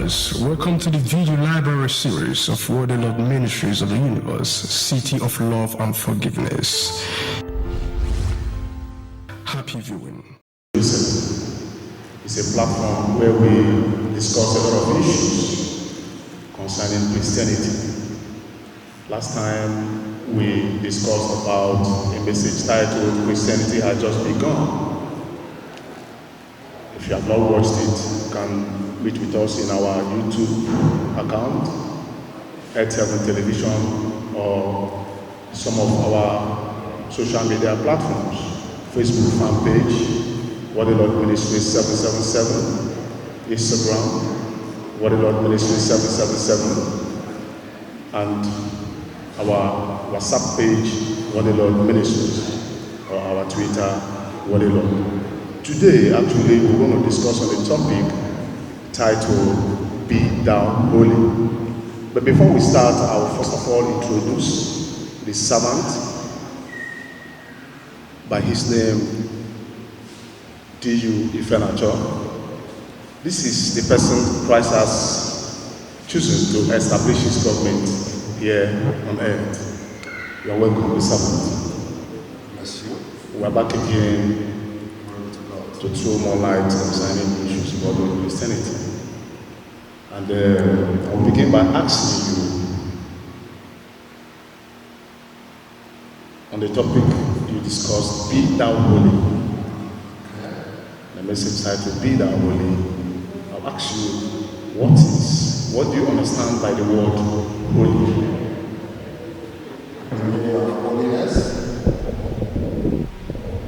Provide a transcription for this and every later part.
viewers, welcome to the video library series of Word of Lord Ministries of the Universe, City of Love and Forgiveness. Happy viewing. It's a platform where we discuss a lot of issues concerning Christianity. Last time we discussed about a message titled Christianity Has Just Begun. If you have not watched it, you can read with us in our YouTube account, Head7 Television, or some of our social media platforms. Facebook fan page, Word of Lord Ministries 777, Instagram, Word of Lord Ministries 777, and our WhatsApp page, Word of Lord Ministries, or our Twitter, Word of Lord. Today, actually, we're going to discuss on a topic titled Be Thou Holy. But before we start, I will first of all introduce the servant by his name, D.U. Ifenacho. This is the person Christ has chosen to establish his government here on earth. You are welcome, the servant. Bless you. We are back again to throw more light concerning issues about Christianity. And I'll begin by asking you on the topic you discussed, Be Thou Holy. The message titled, Be Thou Holy. I'll ask you, what do you understand by the word holy? The meaning of holiness.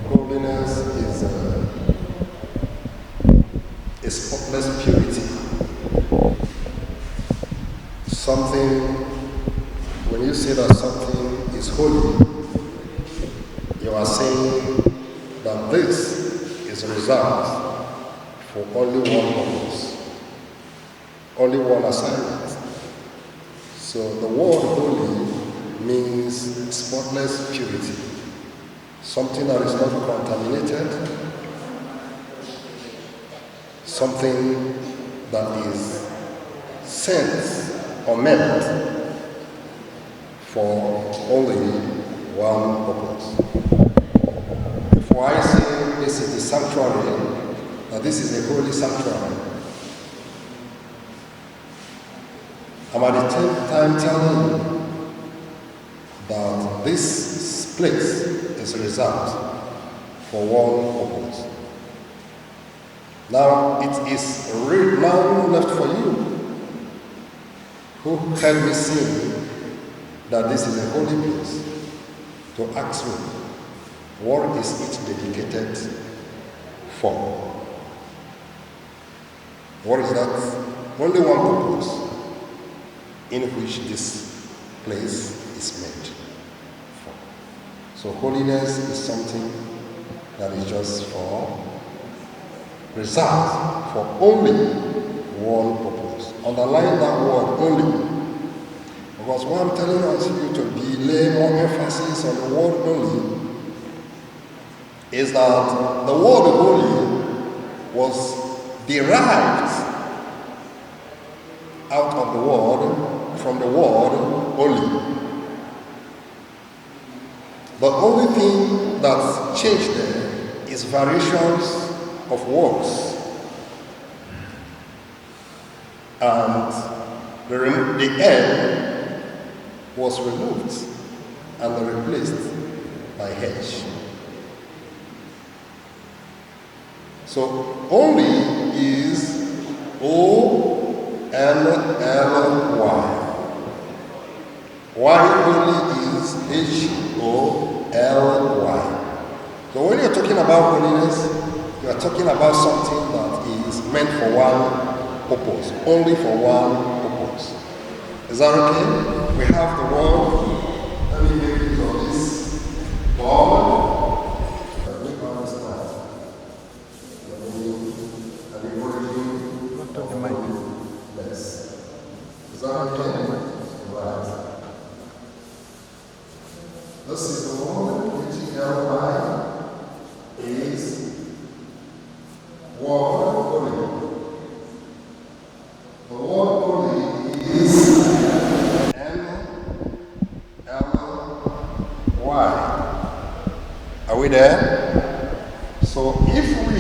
Holiness is a spotless purity. Something, when you say that something is holy, you are saying that this is reserved for only one purpose, only one assignment. So the word holy means spotless purity, something that is not contaminated, something that is sent or meant for only one purpose. Before I say this is the sanctuary, that this is a holy sanctuary, I'm at the same time telling you that this place is reserved for one purpose. Now it is now left for you who help me see that this is a holy place to ask me, what is it dedicated for? What is that? Only one purpose in which this place is made for. So holiness is something that is just reserved for only one purpose. Underline that word only. Because what I'm telling us you to lay more emphasis on the word only is that the word holy was derived out of the word, from the word holy. The only thing that's changed there is variations of words. And the N was removed and replaced by H. So only is O-N-L-Y. Why only is H-O-L-Y. So when you're talking about holiness, you are talking about something that is meant for one purpose, only for one purpose. Is that okay? We have the word. Let me make it on this board. Let me understand. Let me put it in. Yes. Is that okay? Right. This is the word which L-I is word holy. The word we there? So if we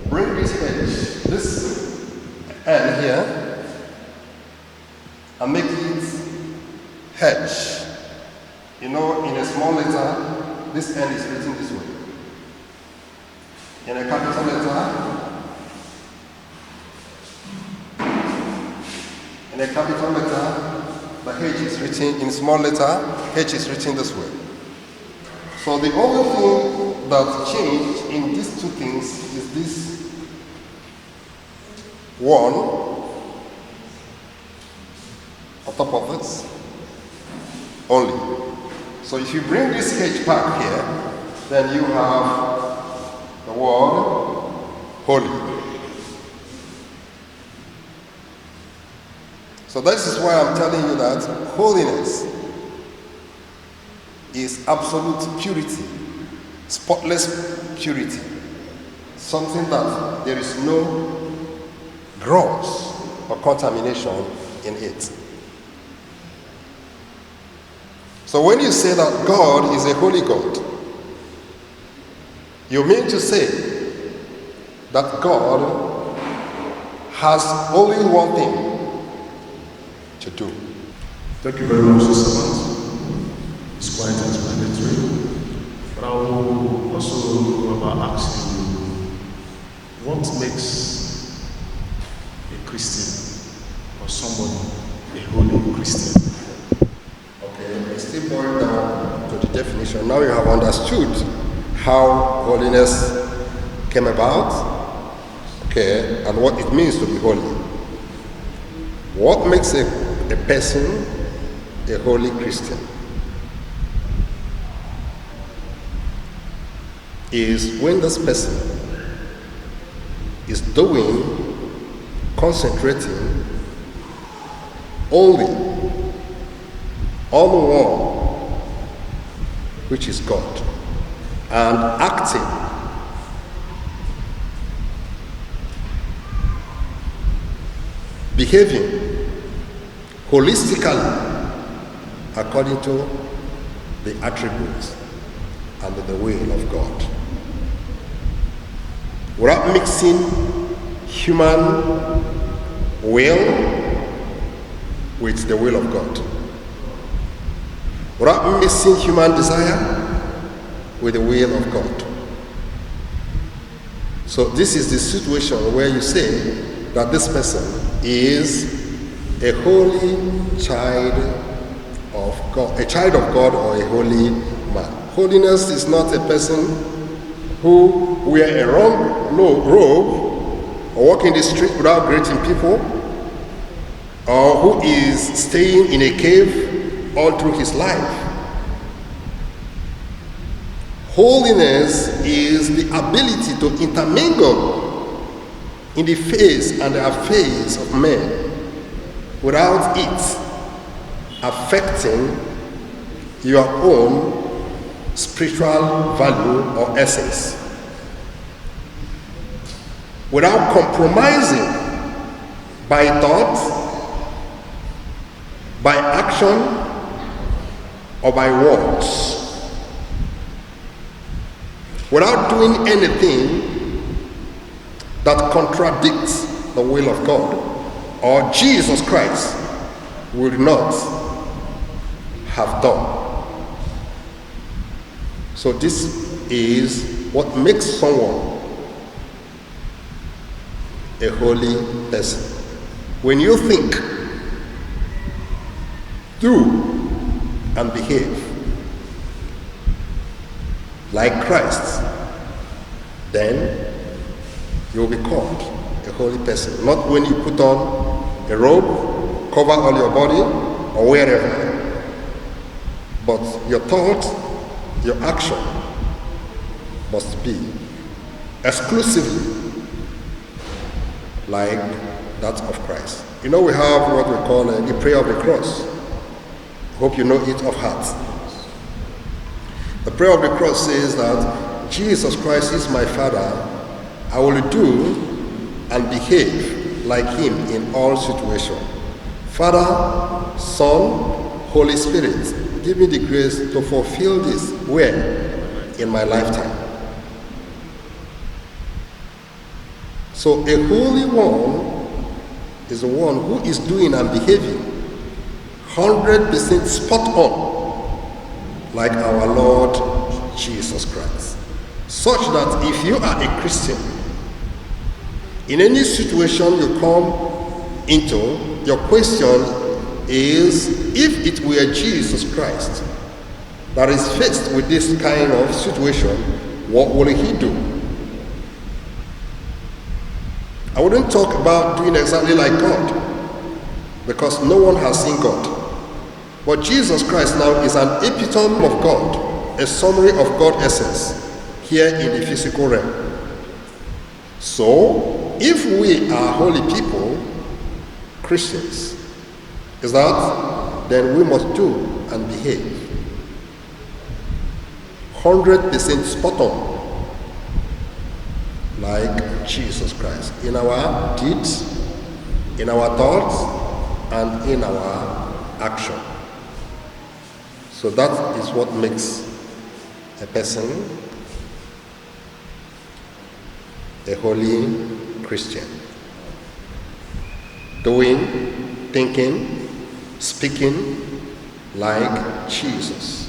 bring this edge, this end here, and make it H, you know, in a small letter, this end is written this way. In a capital letter, in a capital letter, the H is written in small letter, H is written this way. So the only thing that changed in these two things is this one on top of this only. So if you bring this H back here, then you have the word holy. So this is why I'm telling you that holiness is absolute purity, spotless purity, something that there is no dross or contamination in it. So when you say that God is a holy God, you mean to say that God has only one thing to do. Thank you very much, Sister. It's quite explanatory. But I will also go about asking you, what makes a Christian or somebody a holy Christian? Okay, we still boil down to the definition. Now you have understood how holiness came about, okay, and what it means to be holy. What makes a person a holy Christian is when this person is concentrating only on one, which is God, and acting behaving holistically according to the attributes and the will of God, without mixing human will with the will of God, without mixing human desire with the will of God. So this is the situation where you say that this person is a holy child of God, a child of God, or a holy man. Holiness is not a person who wears a robe or walk in the street without greeting people, or who is staying in a cave all through his life. Holiness is the ability to intermingle in the face and the affairs of men without it affecting your own spiritual value or essence, without compromising by thought, by action, or by words, without doing anything that contradicts the will of God or Jesus Christ would not have done. So this is what makes someone a holy person. When you think, do, and behave like Christ, then you will be called a holy person. Not when you put on a robe, cover all your body, or wherever. But your thought, your action must be exclusively like that of Christ. You know, we have what we call the prayer of the cross. Hope you know it off heart. The prayer of the cross says that Jesus Christ is my Father. I will do and behave like him in all situations. Father, Son, Holy Spirit, give me the grace to fulfill this. Where? In my lifetime. So a holy one is the one who is doing and behaving 100% spot on, like our Lord Jesus Christ. Such that if you are a Christian, in any situation you come into, your question is, if it were Jesus Christ that is faced with this kind of situation, what will he do? I wouldn't talk about doing exactly like God, because no one has seen God. But Jesus Christ now is an epitome of God, a summary of God's essence here in the physical realm. So, if we are holy people, Christians, is that, then we must do and behave 100% spot on, like Jesus Christ, in our deeds, in our thoughts, and in our action. So that is what makes a person a holy Christian. Doing, thinking, speaking like Jesus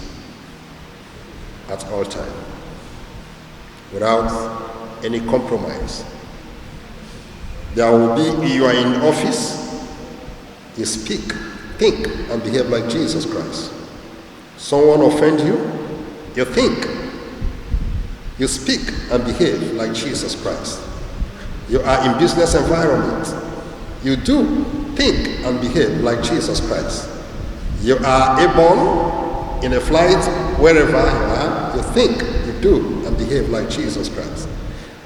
at all times, without any compromise. There will be, you are in office, you speak, think, and behave like Jesus Christ. Someone offend you, you think, you speak and behave like Jesus Christ. You are in business environment, you do, think, and behave like Jesus Christ. You are airborne in a flight, wherever you are, you think, you do, and behave like Jesus Christ.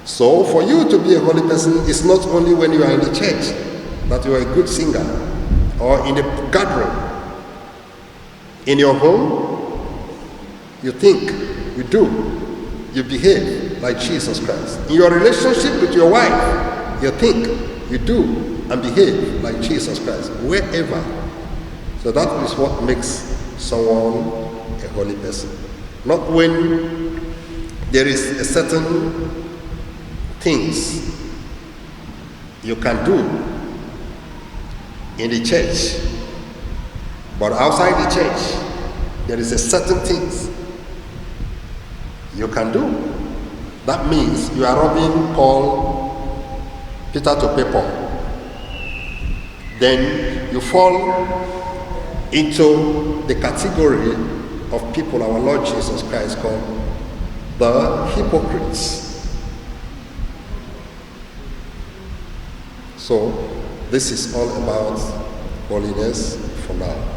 So for you to be a holy person, it's not only when you are in the church that you are a good singer, or in a gathering. In your home, you think, you do, you behave like Jesus Christ. In your relationship with your wife, you think, you do, and behave like Jesus Christ. Wherever. So that is what makes someone a holy person. Not when there is a certain things you can do in the church, but outside the church, there is a certain things you can do. That means you are robbing Paul, Peter to pay Paul. Then you fall into the category of people our Lord Jesus Christ called the hypocrites. So this is all about holiness for now.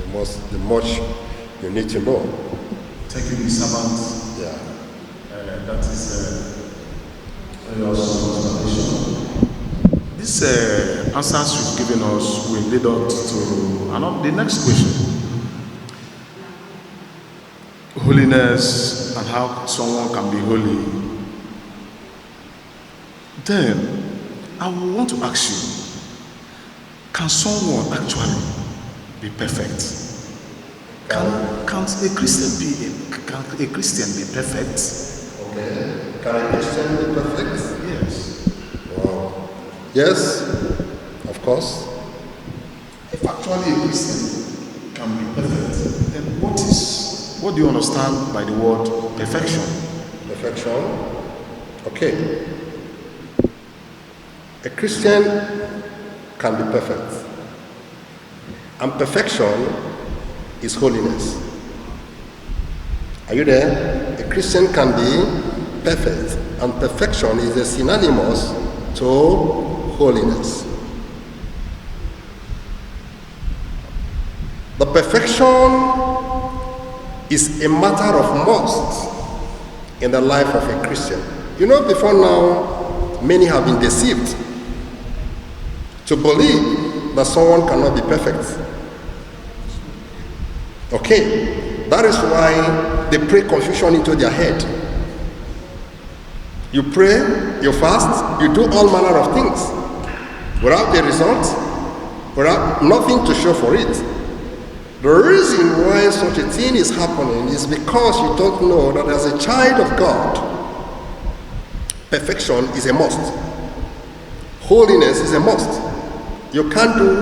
The much you need to know. Taking the servant. Yeah. That is very awesome explanation. These answers you've given us will lead us to the next question. Holiness and how someone can be holy. Then, I want to ask you, can someone actually be perfect? Can a Christian be perfect? Okay. Can a Christian be perfect? Yes. Wow. Yes, of course. If actually a Christian can be perfect, then what do you understand by the word perfection? Perfection? Okay. A Christian can be perfect. And perfection is holiness. Are you there? A Christian can be perfect, and perfection is a synonymous to holiness. The perfection is a matter of must in the life of a Christian. You know, before now, many have been deceived to believe that someone cannot be perfect. Okay, that is why they pray confusion into their head. You pray, you fast, you do all manner of things without the result, without nothing to show for it. The reason why such a thing is happening is because you don't know that as a child of God, perfection is a must. Holiness is a must. You can't do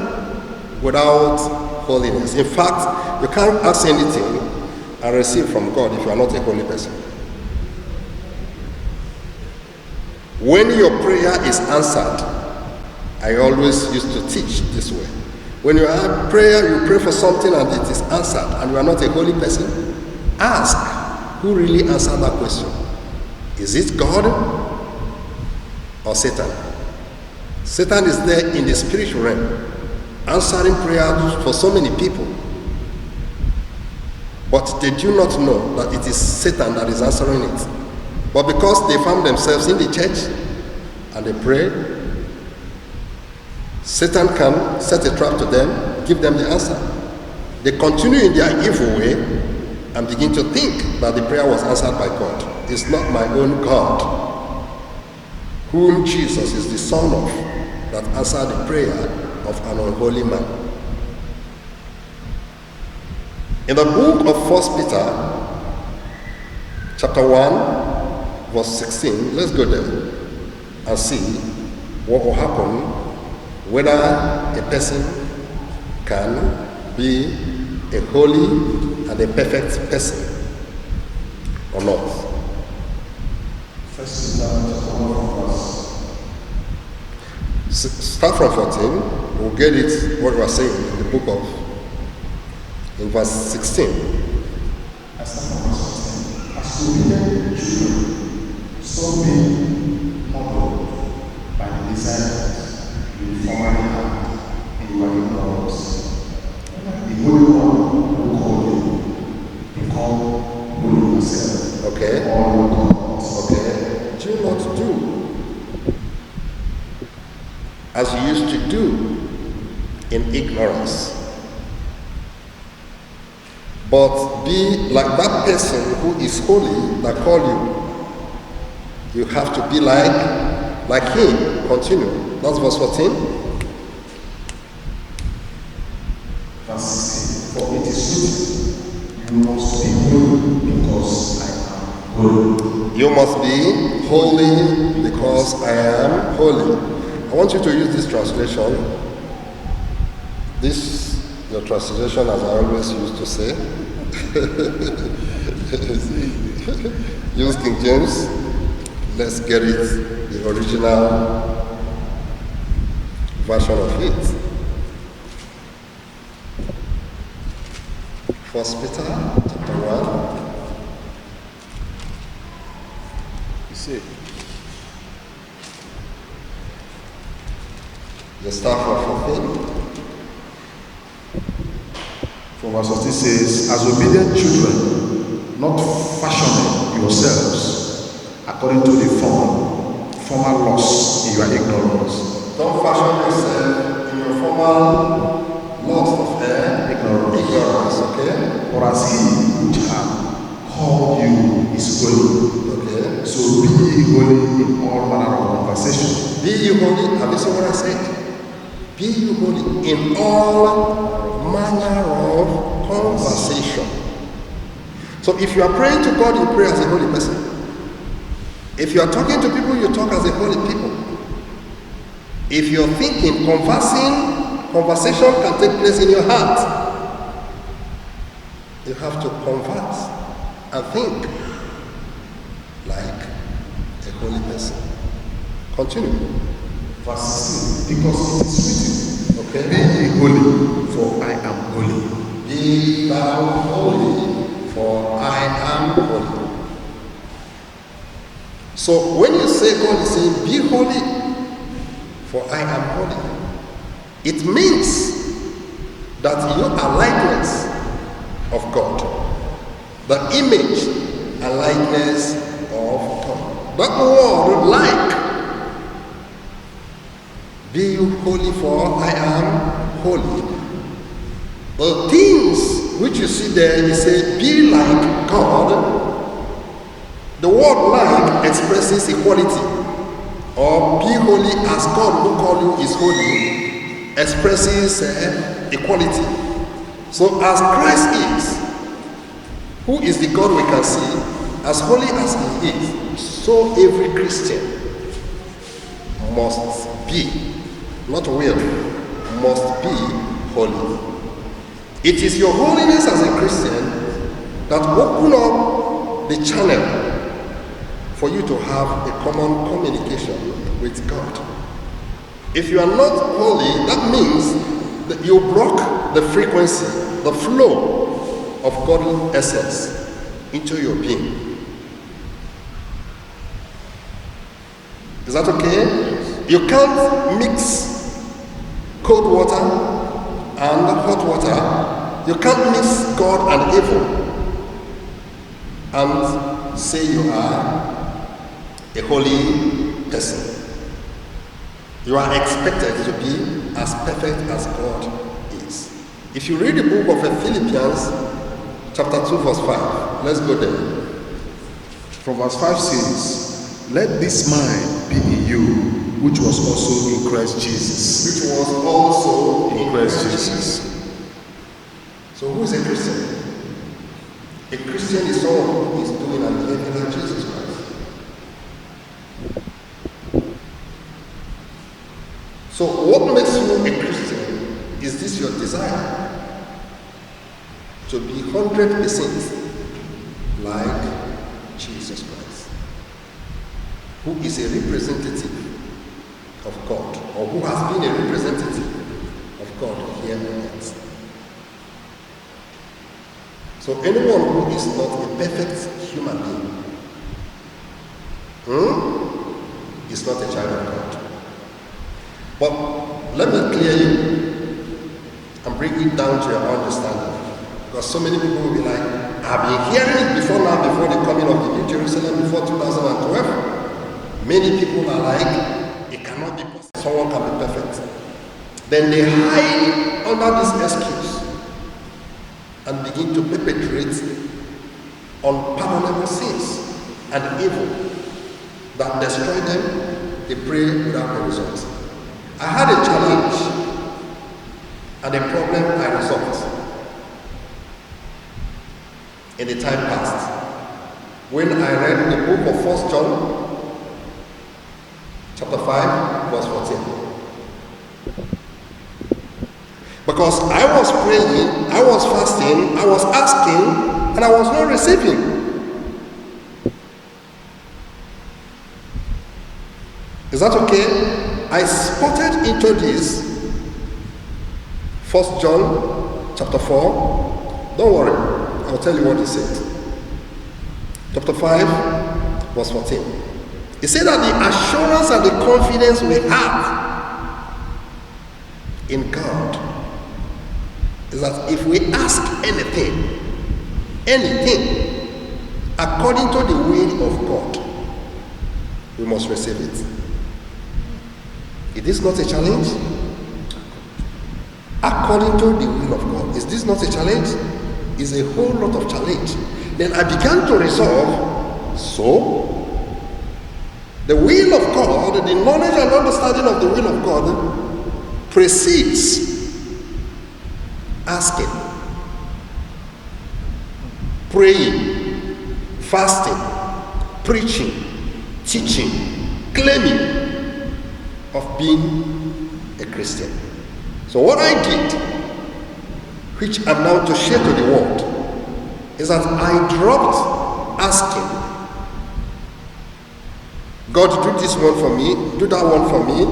without holiness. In fact, you can't ask anything and receive from God if you are not a holy person. When your prayer is answered, I always used to teach this way. When you have prayer, you pray for something and it is answered, and you are not a holy person, ask who really answered that question. Is it God or Satan? Satan is there in the spiritual realm, answering prayers for so many people. But they do not know that it is Satan that is answering it. But because they found themselves in the church and they pray, Satan can set a trap to them, give them the answer. They continue in their evil way and begin to think that the prayer was answered by God. It's not my own God, whom Jesus is the Son of, that answered the prayer of an unholy man. In the book of 1 Peter, chapter 1, verse 16, let's go there and see what will happen, whether a person can be a holy and a perfect person or not. 1 Peter chapter 1 verse. Start from 14, we'll get it, what we are saying in the book of, in verse 16. I start from verse 14. As obedient children, so be modeled by the desires you formerly had in your ignorance. The Holy One who called you, become holy yourself. Okay. All your conduct. Okay. Do not do as you used to do in ignorance, but be like that person who is holy that called you. You have to be like him. Continue. That's verse 14. Verse 16. For it is written, you must be holy because I am holy. You must be holy because I am holy. I want you to use this translation. This, your translation, as I always used to say. Use King James. Let's get it, the original version of it. 1 Peter chapter 1. You see, You start from 14. from verse 14 says, as obedient children, not fashioning yourselves according to the former lusts in your ignorance. Don't fashion yourself in your former lust of ignorance, okay? For as he which hath called you is holy, Okay. so be ye holy in all manner of conversation. Be you holy. Have you seen what I said? Be you holy in all manner of conversation. So if you are praying to God, you pray as a holy person. If you are talking to people, you talk as a holy people. If you're thinking, conversation can take place in your heart. You have to converse and think like a holy person. Continue. Verse 16, because it is written, Okay. be ye holy, for I am holy. Be thou holy, for I am holy. So when you say God is saying, be holy, for I am holy, it means that you are likeness of God. The image and likeness of God. That word, like, be you holy, for I am holy. The things which you see there, you say, be like God. The word like expresses equality. Or be holy as God who called you is holy, expresses equality. So as Christ is, who is the God we can see, as holy as he is, so every Christian must be, not will, must be holy. It is your holiness as a Christian that open up the channel for you to have a common communication with God. If you are not holy, that means that you broke the frequency, the flow of godly essence into your being. Is that okay? You can't mix cold water and hot water. You can't mix God and evil and say you are a holy person. You are expected to be as perfect as God is. If you read the book of Philippians, chapter 2, verse 5, let's go there. From verse 5 says, "Let this mind be in you, which was also in Christ Jesus." Which was also In Christ Jesus. So who is a Christian? A Christian is someone who is doing and behaving like Jesus Christ. So what makes you a Christian? Is this your desire? To be 100% like Jesus Christ, who is a representative of God, or who has been a representative of God here on earth. So anyone who is not a perfect human being is not a child of God. But let me clear you and bring it down to your understanding. Because so many people will be like, I've been hearing it before now, before the coming of the New Jerusalem, before 2012. Many people are like, it cannot be possible. Someone can be perfect. Then they hide under this excuse and begin to perpetrate unpardonable sins and evil that destroy them. They pray without a result. I had a challenge and a problem I resolved in the time past when I read the book of 1 John chapter 5 verse 14. Because I was praying, I was fasting, I was asking, and I was not receiving. Is that okay? I spotted into this 1 John chapter 4. Don't worry, I'll tell you what he said. Chapter 5, verse 14. He said that the assurance and the confidence we have in God is that if we ask anything according to the will of God, we must receive it. Is this not a challenge? According to the will of God. Is this not a challenge? It's a whole lot of challenge. Then I began to resolve, so the will of God, the knowledge and understanding of the will of God precedes asking, praying, fasting, preaching, teaching, claiming of being a Christian. So what I did, which I'm now to share to the world, is that I dropped asking, God, do this one for me, do that one for me,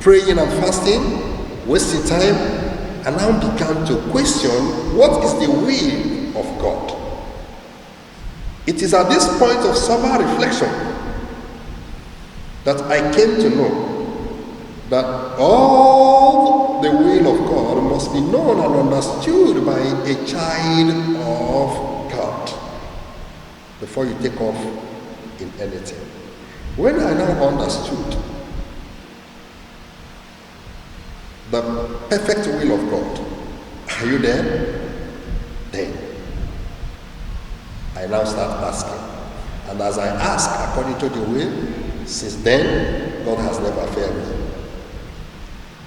praying and fasting, wasting time, and now began to question what is the will of God. It is at this point of sober reflection that I came to know that all the will of God must be known and understood by a child of God before you take off in anything. When I now understood the perfect will of God, are you there? Then I now start asking. And as I ask according to the will, since then, God has never failed me.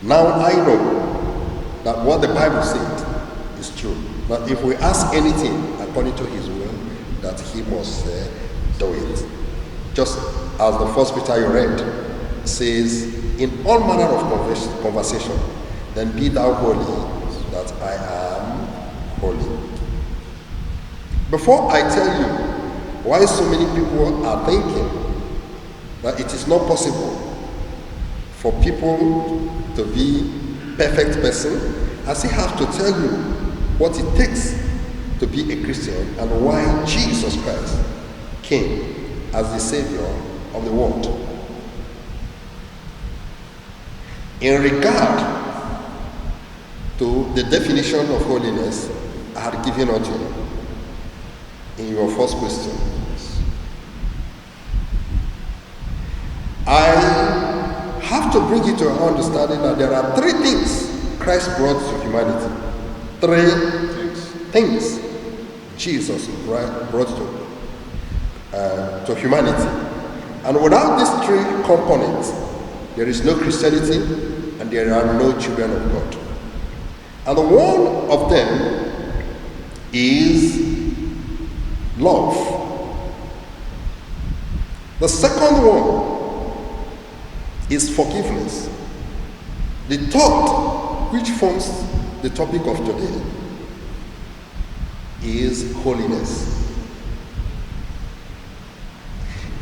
Now I know that what the Bible said It's true. But if we ask anything according to his will, that he must do it. Just as the first Peter you read says, in all manner of conversation, then be thou holy, that I am holy. Before I tell you why so many people are thinking that it is not possible for people to be perfect person, I still have to tell you what it takes to be a Christian and why Jesus Christ came as the Savior of the world. In regard to the definition of holiness I had given unto you in your first question, I have to bring you to our understanding that there are three things Christ brought to humanity. Three things Jesus brought to humanity. And without these three components, there is no Christianity and there are no children of God. And one of them is love. The second one is forgiveness. The third, which forms the topic of today, is holiness.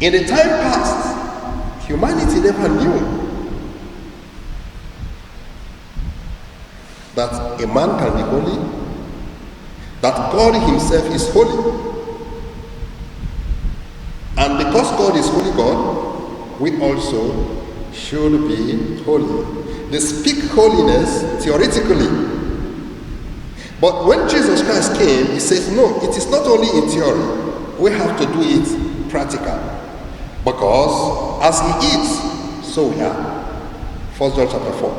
In the time past, humanity never knew that a man can be holy, that God himself is holy. And because God is holy God, we also should be holy. They speak holiness theoretically. But when Jesus Christ came, he says, no, it is not only in theory. We have to do it practical. Because as he is, so we are. 1 John chapter 4.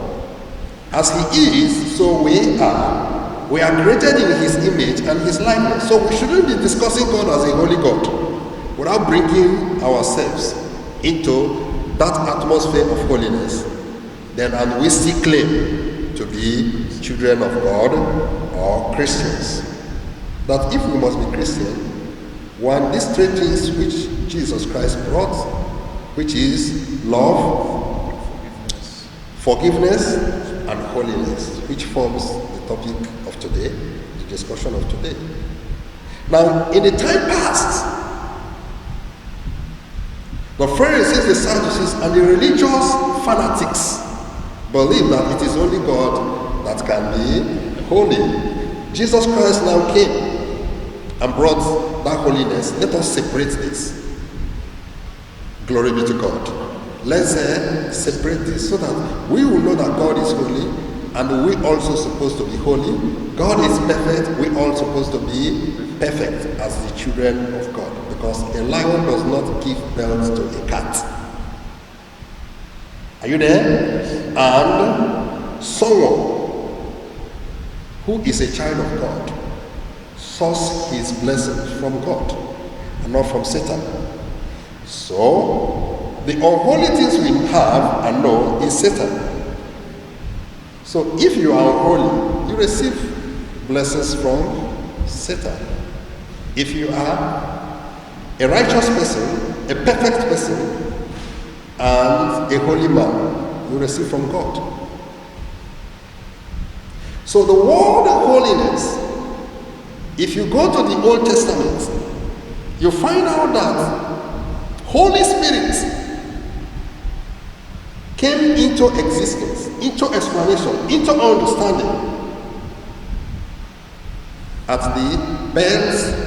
As he is, so we are. We are created in his image and his likeness. So we shouldn't be discussing God as a holy God without bringing ourselves into that atmosphere of holiness. Then and we still claim to be children of God or Christians. That if we must be Christian, one, these three things which Jesus Christ brought, which is love, forgiveness, and holiness, which forms the topic of today, the discussion of today. Now, in the time past, the Pharisees, the Sadducees, and the religious fanatics believe that it is only God that can be holy. Jesus Christ now came and brought that holiness. Let us separate this. Glory be to God. Let's separate this so that we will know that God is holy and we also supposed to be holy. God is perfect. We all supposed to be perfect as the children of God. Because a lion does not give birth to a cat. Are you there? And someone who is a child of God sources his blessings from God and not from Satan. So, the unholy things we have and know is Satan. So, if you are unholy, you receive blessings from Satan. If you are a righteous person, a perfect person, and a holy man, you receive from God. So the word holiness, if you go to the Old Testament, you find out that Holy Spirit came into existence, into explanation, into understanding at the birth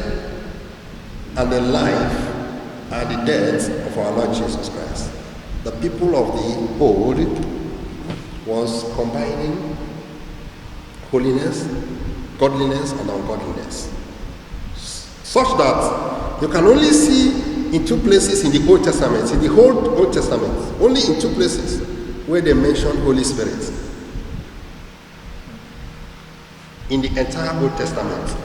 and the life and the death of our Lord Jesus Christ. The people of the old was combining holiness, godliness, and ungodliness, such that you can only see in two places in the Old Testament, in the whole Old Testament, only in two places where they mention Holy Spirit. In the entire Old Testament,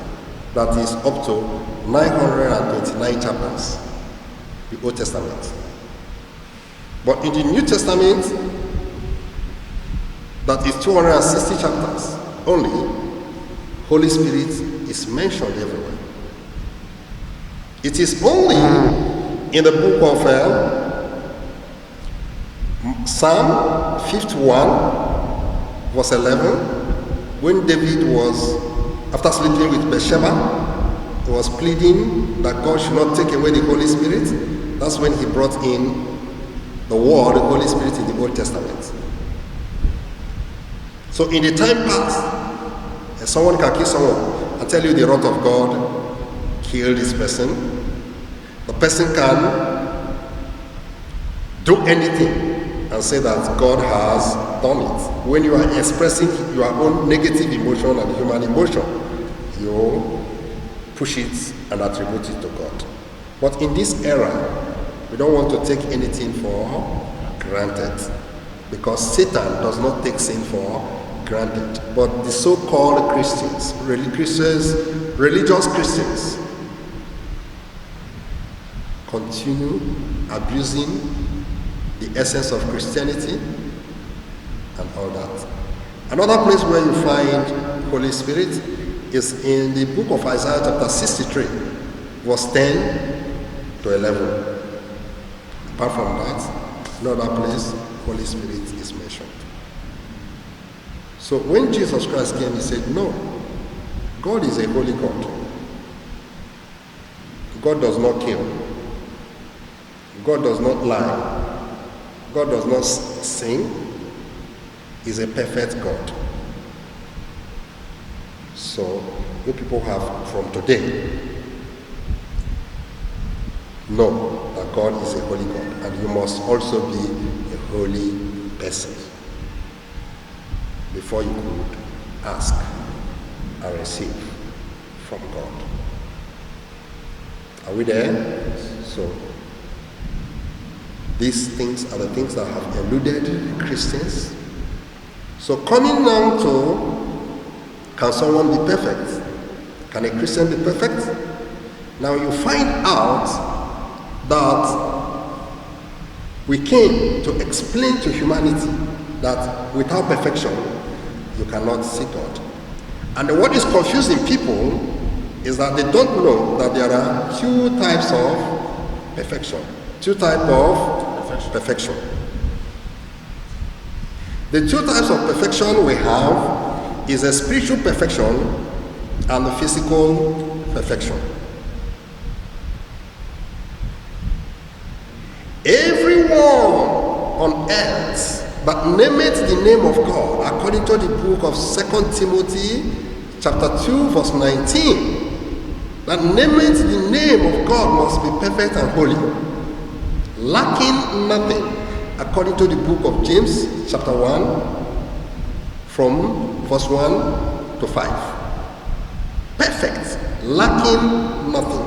that is up to 929 chapters, the Old Testament. But in the New Testament, that is 260 chapters, only, Holy Spirit is mentioned everywhere. It is only in the book of Psalm 51, verse 11, when David was, after sleeping with Bathsheba, he was pleading that God should not take away the Holy Spirit. That's when he brought in the word, the Holy Spirit, in the Old Testament. So in the time past, someone can kill someone and tell you the wrath of God killed this person. The person can do anything and say that God has done it. When you are expressing your own negative emotion and human emotion, you push it and attribute it to God. But in this era, we don't want to take anything for granted, because Satan does not take sin for granted. But the so-called Christians, religious Christians, continue abusing the essence of Christianity and all that. Another place where you find Holy Spirit is in the book of Isaiah chapter 63, verse 10 to 11. Apart from that, no other place Holy Spirit is mentioned. So when Jesus Christ came, he said, no, God is a holy God. God does not kill. God does not lie. God does not sin. He's a perfect God. So, you people have from today know that God is a holy God, and you must also be a holy person before you could ask and receive from God. Are we there? So, these things are the things that have eluded Christians. So coming down to, can someone be perfect? Can a Christian be perfect? Now you find out that we came to explain to humanity that without perfection, you cannot see God. And what is confusing people is that they don't know that there are two types of perfection. Two types of perfection. The two types of perfection we have is a spiritual perfection and the physical perfection. Everyone on earth that nameth the name of God, according to the book of 2 Timothy chapter 2 verse 19, that nameth the name of God must be perfect and holy, lacking nothing, according to the book of James chapter 1 from verse 1 to 5. Perfect, lacking nothing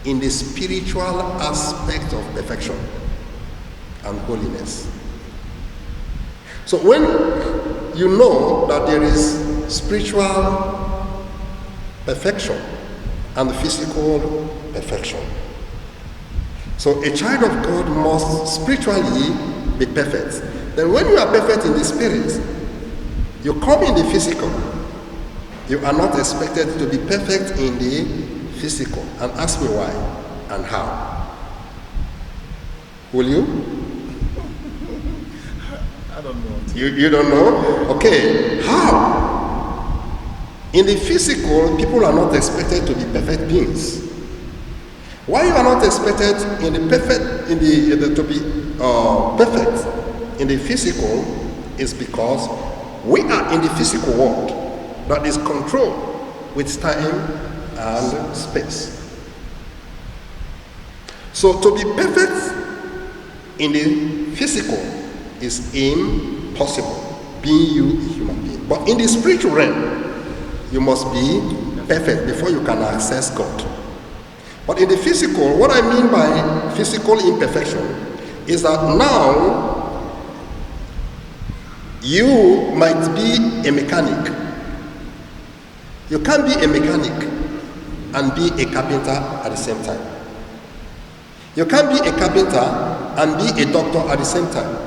in the spiritual aspect of perfection and holiness. So when you know that there is spiritual perfection and physical perfection, so a child of God must spiritually be perfect. Then when you are perfect in the spirit, you come in the physical. You are not expected to be perfect in the physical. And ask me why and how. Will you? I don't know. You don't know? Okay. How? In the physical, people are not expected to be perfect beings. Why you are not expected in the perfect to be perfect in the physical is because we are in the physical world that is controlled with time and space. So to be perfect in the physical is impossible, being you a human being. But in the spiritual realm, you must be perfect before you can access God. But in the physical, what I mean by physical imperfection is that now you might be a mechanic. You can't be a mechanic and be a carpenter at the same time. You can't be a carpenter and be a doctor at the same time.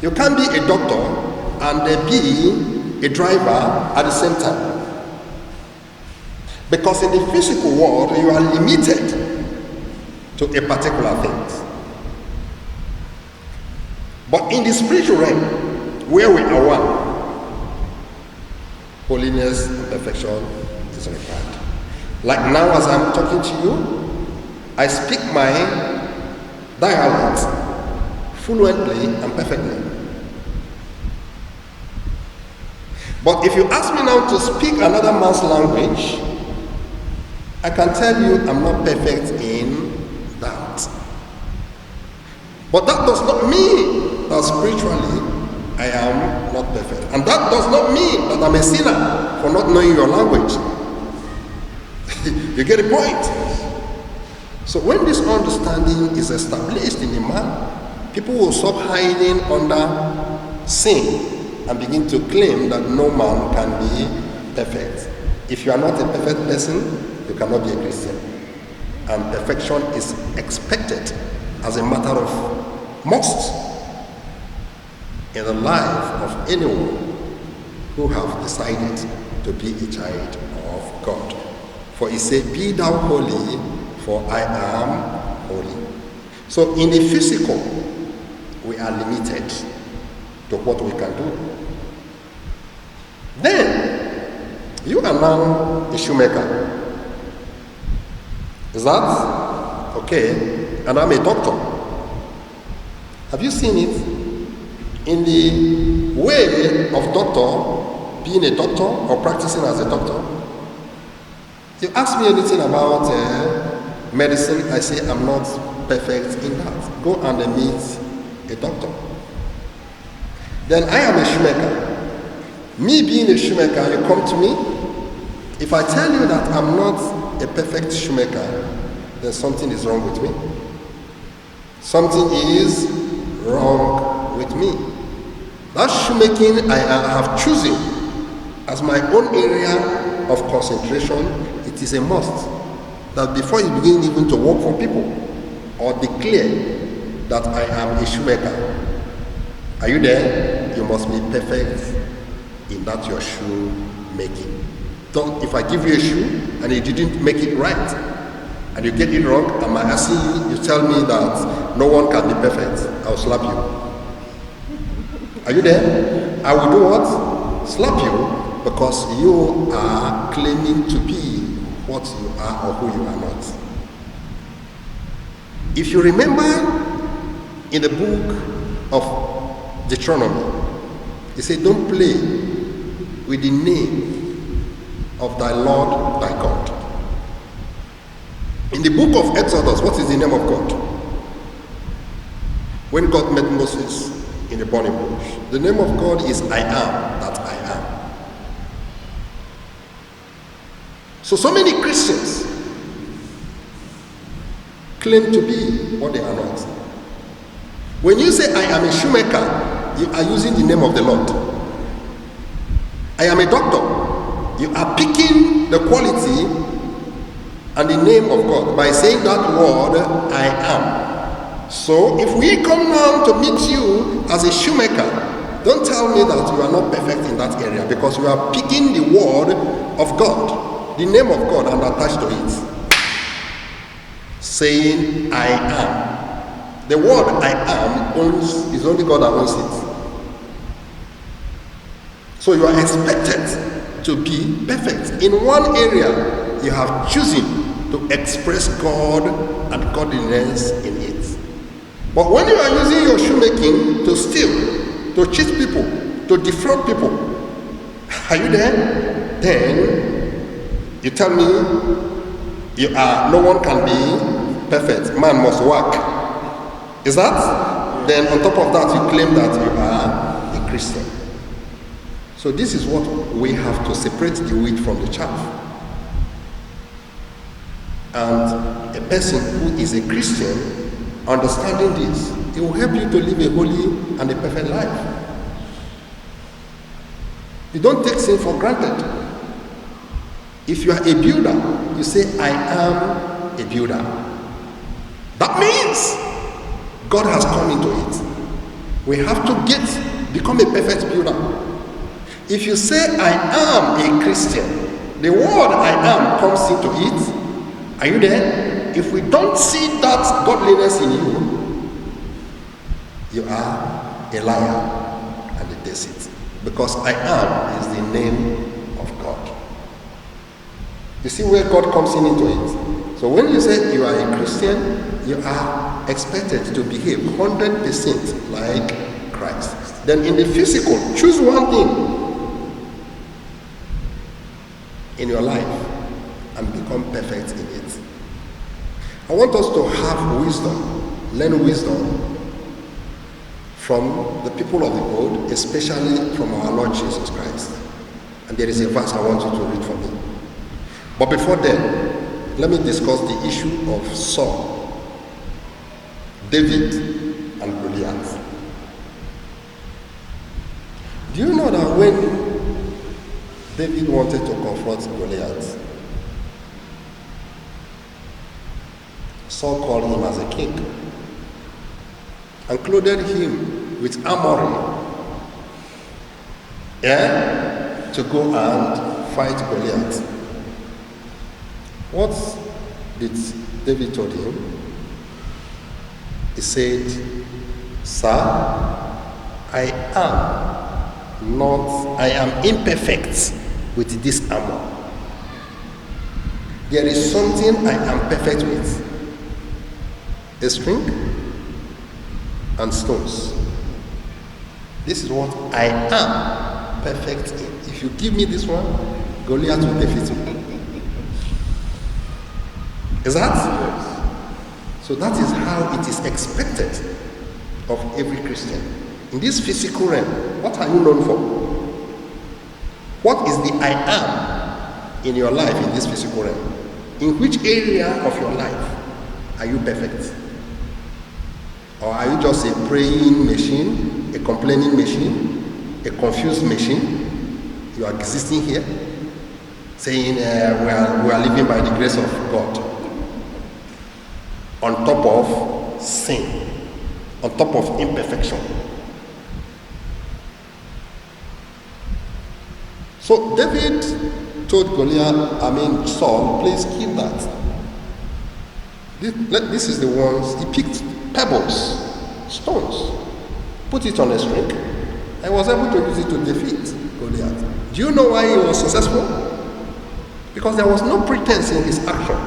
You can't be a doctor and be a driver at the same time. Because in the physical world, you are limited to a particular thing. But in the spiritual realm, where we are one, holiness and perfection is required. Like now as I'm talking to you, I speak my dialect fluently and perfectly. But if you ask me now to speak another man's language, I can tell you I'm not perfect in that. But that does not mean that spiritually I am not perfect. And that does not mean that I'm a sinner for not knowing your language. You get the point? So when this understanding is established in a man, people will stop hiding under sin and begin to claim that no man can be perfect. If you are not a perfect person, you cannot be a Christian. And perfection is expected as a matter of must in the life of anyone who have decided to be a child of God. For he said, "Be thou holy, for I am holy." So in the physical, we are limited to what we can do. Then, you are now a shoemaker. Is that okay? And I'm a doctor. Have you seen it? In the way of doctor, being a doctor or practicing as a doctor, you ask me anything about medicine, I say I'm not perfect in that. Go and meet a doctor. Then I am a shoemaker. Me being a shoemaker, you come to me. If I tell you that I'm not a perfect shoemaker, then something is wrong with me. Something is wrong with me. That shoemaking I have chosen as my own area of concentration, it is a must that before you begin even to work for people or declare that I am a shoemaker, are you there? You must be perfect in that your shoe making. Don't, if I give you a shoe and you didn't make it right and you get it wrong, I'm asking you, you tell me that no one can be perfect, I'll slap you. Are you there? I will do what? Slap you, because you are claiming to be what you are or who you are not. If you remember in the book of Deuteronomy, it said, "Don't play with the name of thy Lord thy God." In the book of Exodus, what is the name of God? When God met Moses in the burning bush, the name of God is I am that I am. So many Christians claim to be what they are not. When you say I am a shoemaker, you are using the name of the Lord. I am a doctor, you are picking the quality and the name of God by saying that word, I am. So if we come now to meet you as a shoemaker, don't tell me that you are not perfect in that area, because you are picking the word of God, the name of God, and attached to it, saying I am. The word I am is only God that owns it. So you are expected to be perfect. In one area, you have chosen to express God and godliness in it. But when you are using your shoemaking to steal, to cheat people, to defraud people, are you there? Then you tell me no one can be perfect. Man must work. Is that? Then on top of that, you claim that you are a Christian. So this is what we have to separate the wheat from the chaff. And a person who is a Christian, understanding this, it will help you to live a holy and a perfect life. You don't take sin for granted. If you are a builder, you say, I am a builder. That means God has come into it. We have to become a perfect builder. If you say, I am a Christian, the word I am comes into it. Are you there? If we don't see that godliness in you, you are a liar and a deceit. Because I am is the name of God. You see where God comes into it. So when you say you are a Christian, you are expected to behave 100% like Christ. Then in the physical, choose one thing in your life and become perfect in it. I want us to have wisdom, learn wisdom from the people of the old, especially from our Lord Jesus Christ. And there is a verse I want you to read for me. But before then, let me discuss the issue of Saul, David, and Goliath. Do you know that when David wanted to confront Goliath, Saul called him as a king and clothed him with armor, to go and fight Goliath? What did David told him? He said, "Sir, I am imperfect with this armor. There is something I am perfect with. A string and stones. This is what I am perfect in. If you give me this one, Goliath will defeat me." Is that? Yes. So that is how it is expected of every Christian. In this physical realm, what are you known for? What is the I am in your life in this physical realm? In which area of your life are you perfect? Or are you just a praying machine, a complaining machine, a confused machine? You are existing here, saying we are living by the grace of God. On top of sin, on top of imperfection. So David told Saul, please keep that. This is the ones, he picked pebbles, stones, put it on a string, and was able to use it to defeat Goliath. Do you know why he was successful? Because there was no pretense in his action.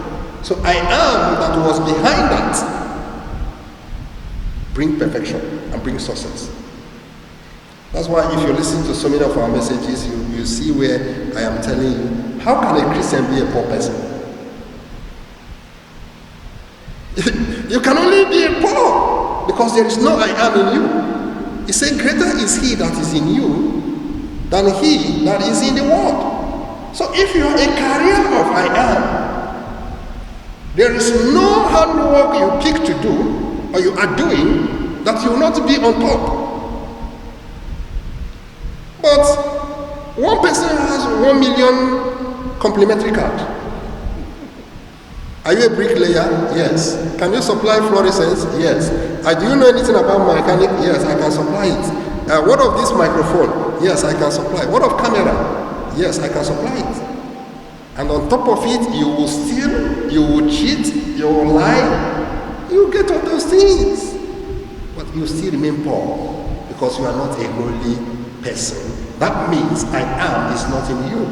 So I am that was behind that bring perfection and bring success. That's why if you listen to so many of our messages, you see where I am telling you, how can a Christian be a poor person? You can only be a poor because there is no I am in you. He said, greater is he that is in you than he that is in the world. So if you are a carrier of I am, there is no handwork you pick to do or you are doing that you will not be on top. But one person has 1 million complimentary card. Are you a bricklayer? Yes. Can you supply fluorescence? Yes. Do you know anything about mechanic? Yes, I can supply it. What of this microphone? Yes, I can supply. What of camera? Yes, I can supply it. And on top of it, you will steal, you will cheat, you will lie, you will get all those things. But you still remain poor because you are not a holy person. That means I am is not in you.